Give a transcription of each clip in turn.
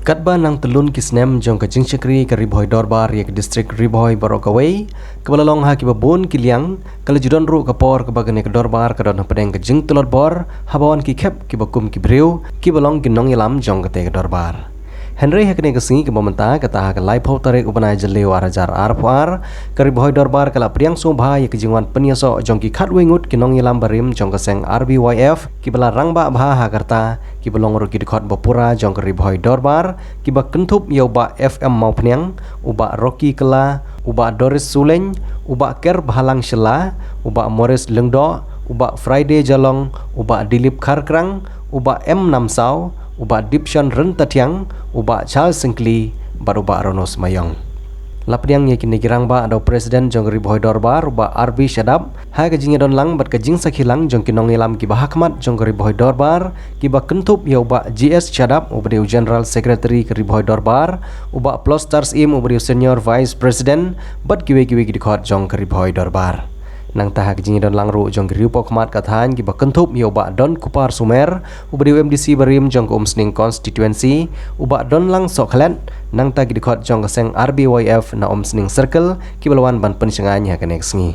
Katba nang telun kisnem jong ke Jingchakri ke Ribhoi Dorbar ya ke distrik Ribhoi Barokawai ke balalong ha ki babon kiliang kala judon ru ke por ke bagane ke Dorbar ke don pedeng ke Jing telot bor habawan ki khep ki bakum ki breu ki balong ki nong ilam jong ke te ke Dorbar Henry hakne ke singi ke momenta kata ha ke lai phau tarik ubanai jeleu arajar arfar ke Ribhoi Dorbar kala priang sobha ya ke jingwan penyaso jong ki khatwe ngut ki nong ilam barim jong ke seng RBYF ki bala rangba bha ha karta ki balong ru ki dikhot bapura jong ke Ribhoi Dorbar ki ba kentup ya uba FM mau peniang uba Rocky Kela uba Doris Suleng uba Ker Bhalang Shela uba Morris Lengdo uba Friday Jalong uba Dilip Kharkrang uba M Namsau uba Dipshan Rentatiang uba Charles Sengkli baru uba Ronos Mayong Lapniang ye kini girang ba ada presiden jong Ribhoi Dorbar uba RB Shadab ha ke jing don lang bat ke jing sakhilang jong kinong ilam ki bahakmat jong Ribhoi Dorbar ki ba kentup ya uba GS Shadab uba Dew General Secretary ke Ribhoi Dorbar uba Plus Stars Im uba Dew Senior Vice President bat kiwe ki dikhot jong ke Ribhoi Dorbar nang tahak jing don lang ru jong riu pokmat kathan ki ba kentup ya uba Don Kupar Sumer uba Dew MDC barim jong Umsning Constituency uba Don lang Soklet nang tagi dikhot jong keseng RBYF na Umsning Circle ki balawan ban pensengan ha kanek sngi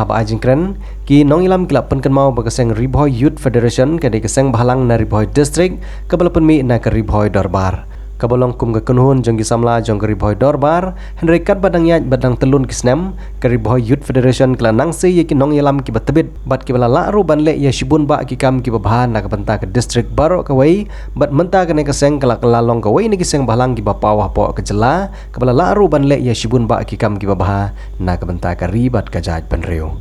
haba ajingkren ki nong ilam kilap pen mau ba keseng Ribhoi Youth Federation ke de keseng Bhalang na Ribhoi District ke balapan mi na ke Ribhoi Dorbar kabalong kum ke kunhun jong gisamla jong ke Ribhoi Dorbar Henry kat badang yaj badang telun kisnem ke Ribhoi Youth Federation kala nang se ye ki nong ilam ki batebit bat ki bala la ru ban le ye shibun ba ki kam ki bahan na ke benta ke district Barokawai bat menta ke ne keseng kala long kawai ni kiseng Bhalang ki bapawah po ke jela ke bala la ru ban le ye shibun ba ki kam ki baha na ke benta ke ribat ke jaj penreu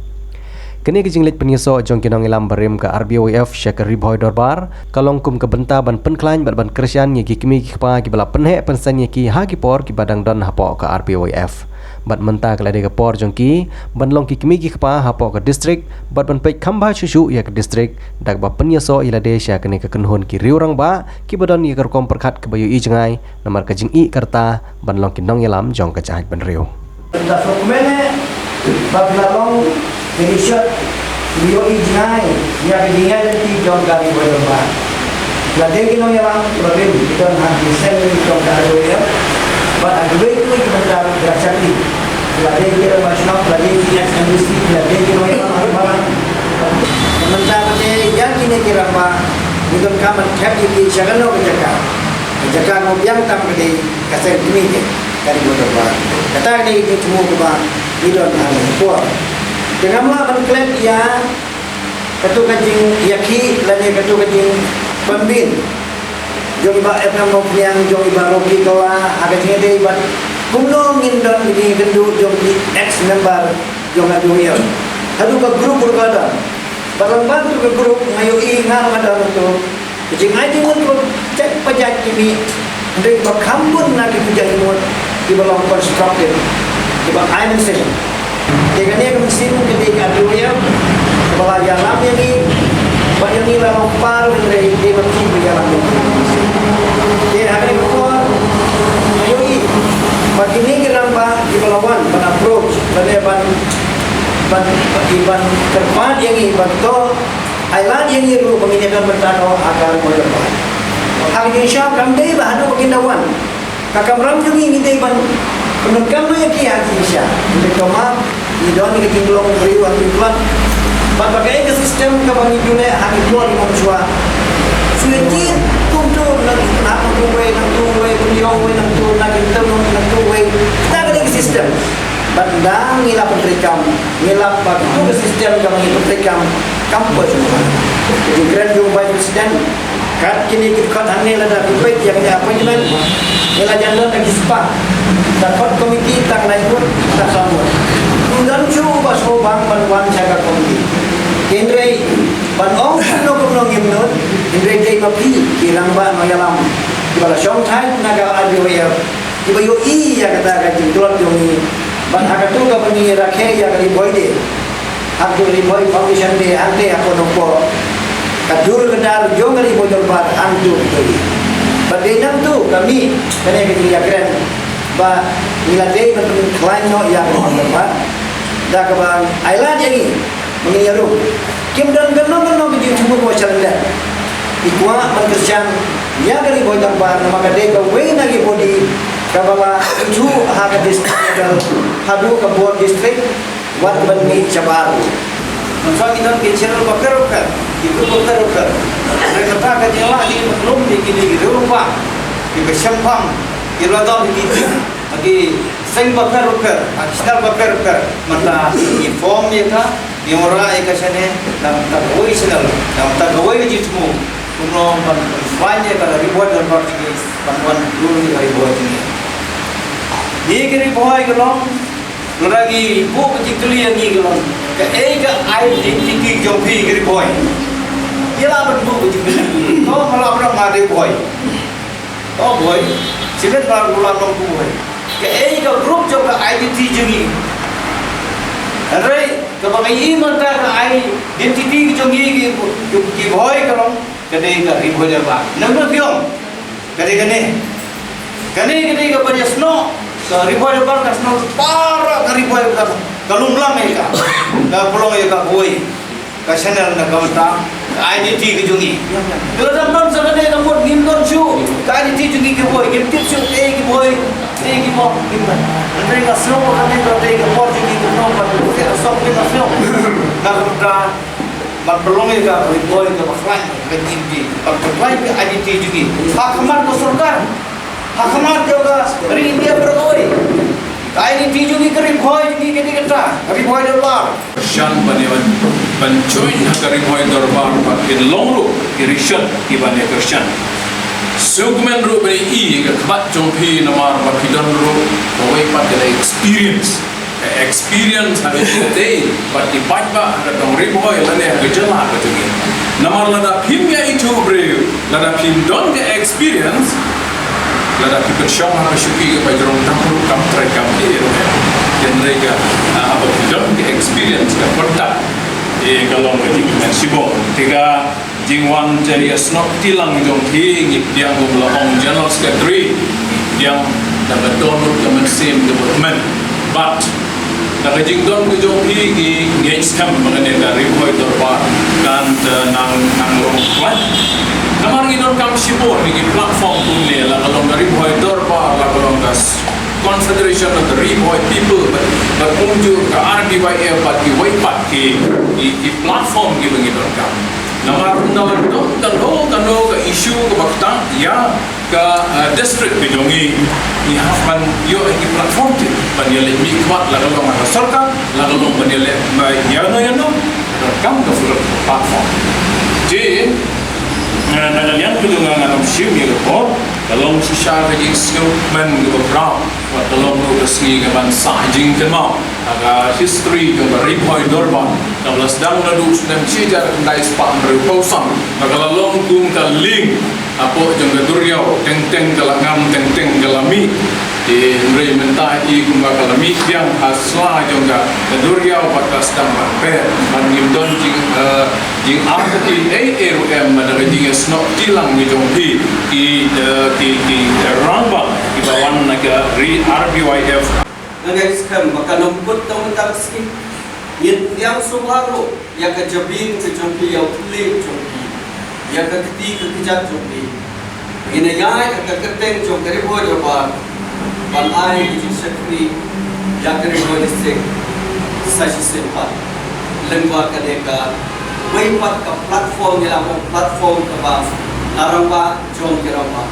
Kini ke jinglit penyeso jong kinong ilam barim ke RBYF syak Ribhoi Dorbar kalong kum ke benta ban penklain ban kersian ye ki kimi ki pa ki bala penhe pensan ye ki ha ki por ki badang don hapo ke RBYF bat menta ke lade ke por jong ki ban long ki kimi ki pa hapo ke distrik bat ban pek khamba chuchu ye ke distrik dak ba penyeso ilade syak kini ke kenhun ki riurang ba ki badon ye kerkom perkhat ke bayu i jengai nomor ke jing i karta ban long kinong ilam jong ke jahaj ban riu Dokumennya baglalong Indonesia beliau ijnai ya kejingan dan tiga kali berubah. Ladeng kita yang problem kita nak desain tiga kali ya. But agak itu kita beracak ni. Ladeng kita macam ladeng kita industri ladeng kita yang barang. Sementara yang ini kira apa? Kita kaman cap ini jangan nak bercakap. Bercakap mau yang tam kali kasih ini je kali berubah. Kata ini kita semua berubah. Kita nak buat. Dengan melakukan klaim ia ketua kajing yaki lagi ketua kajing pembin jong iba FM yang jong iba Rocky kawa agak jadi iba kumno ngindon ini gendu jong di ex member jong adu ya adu ke grup berkada barang bantu ke grup ngayo ingat ada untuk kajing aja untuk cek pajak ini dari bakambun nak dijadi mut di belong konstruktif di bak iron session dengan dia mesin ketika dunia kepala jalan ini banyak nilai lompar dari dia mesti berjalan dia akan keluar ayoi bagi ini kenapa di melawan ban approach ban terpan yang ini bantu island yang ini ru mengingatkan bertano agar berdepan hari ini syah kami bahan pengindawan kakam ram juga ini ban penegam yang kia Indonesia untuk kemar di dalam ini tinggalong beri waktu tuan bagai ke sistem kebangi dunia hari dua di manusia suci kuntur nak nak tuwe beliau nak tu nak kita nak tuwe kita ada ke sistem bandang ngilap penterikam ngilap waktu ke sistem kebangi penterikam kampus semua jadi grand jumpa presiden kat kini kita hanya ada dibait yang apa jalan nilai jalan lagi sepak dapat komiti tak naik pun tak sambut dan cuba sobang bantuan jaga komiti Indrei ban ong no kumno ngimnon Indrei dei mapi kirang ba no yalam kibala shong thai naga adio ya kibayo i ya kata ka jintulot yongi ban hakatu ka bani rakhe ya kali boide Abdul Riboy Foundation de ante ako nopo kadur kedar jongari bodol bat antu tuli badenam tu kami kene ke ya keren ba niladei betul klaim no ya berbat dah ke bang island yang ini mengiyaru kim dan kenong biji semua wacara dah ikwa berkerjaan Ya dari boy tambar nama kade ka way nagi body kabala itu haga district hadu ka board district wat ban mi chabar. Masa kita kencer bakar itu bakar. Mereka kata jela di belum di rumah di besampang di ladang di lagi sing bakar akistar bakar mata di form ya ka di ora ya kasane dam tak oi senal dam tak oi jitmu kuno banyak kalau ribuan dan berarti bantuan dulu di ribuan ini. Ini ribuan kalau lagi ibu kecil yang ini kalau ke ega identiti jopi ribuan. Ia lah ibu kecil. Kau malah orang ada boy. Oh boy, siapa kalau bulan orang boy. Ke ega grup juga identiti jengi. Hari kebangai iman tak identiti jengi ki boy kalau kadai ka ribuan ba nang biong kadai ka pada sno ka ribuan ba ka sno para ka ribuan ka kalumlang ka pulang ka boy ka channel na kamta identity ki jungi dalam non sa kadai na mod gindon chu ka identity jungi ki boy gimtit chu ki boy ki mo gimman andre ka sno ka kadai ka boy jungi ki no pa ka sok ki na sno na kamta Berpeluang juga ribuan ke baklan ke tinggi, berpeluang ke identiti juga. Hakamat ke surga, hakamat juga dari India berkoi. Identiti juga ke ribuan juga kita ribuan dolar. Shan banewan bancuin ke ribuan dolar pakai longru irishan ibane Krishan. Segmen ru beri I ke kebat jompi namar bakidon ru kawai pakai experience hari ini, but di pajak ada tong ribuan lane gejala betul. Namar lada pim ya itu beri, lada pim don ke experience, lada pim bersyong harus syuki ke pajak tampur kam terekam ini, dan mereka apa don ke experience ke produk. Kalau kita sibuk, tiga jingwan jadi snok tilang jong hi yang gumlong general secretary yang dapat donut kemensim department, but nakajing don ko jong hi engage kam mengenai dari boy dorbar kan nang rongkwan namar gidon kam sibor ni platform tunne la kalong dari boy dorbar la kalong gas Confederation of the Riboy People but unjuk ke RBYF but ki waipat ki platform giving gidon kam namar undang dan do ke isu ke bakta ya ke district bijongi ni hafan yo ki platform ti panile mi kwat la kalau ma sarka la kalau panile ya no kam ke platform je na yang kedua ngam sim ni ko kalau si syar ji skill man ke brown wa kalau no resmi ke ban sa jing ke mau aga history ke riboy dorban kalau sedang nadu sedang cijar kendai spa berpausan kalau long kum ke link apa jeng geduriau teng kalangam teng galami di mrei mentai kumba kalami yang asla jonga geduriau batas dam per man ngimdon jing arti ARM madara jing snok tilang ni jongpi ki ramba ki bawan naga RBYF guys kam bakal numput tong taksi yang subaru yang kejabin kejampi yang tulik jongpi yang ketiga kejat jompi ini yang keteng jom dari boy dobar balai di sekri yang dari boy district saji sempat lembaga kadeka waipat ke platform yang platform ke bang laramba jom kerama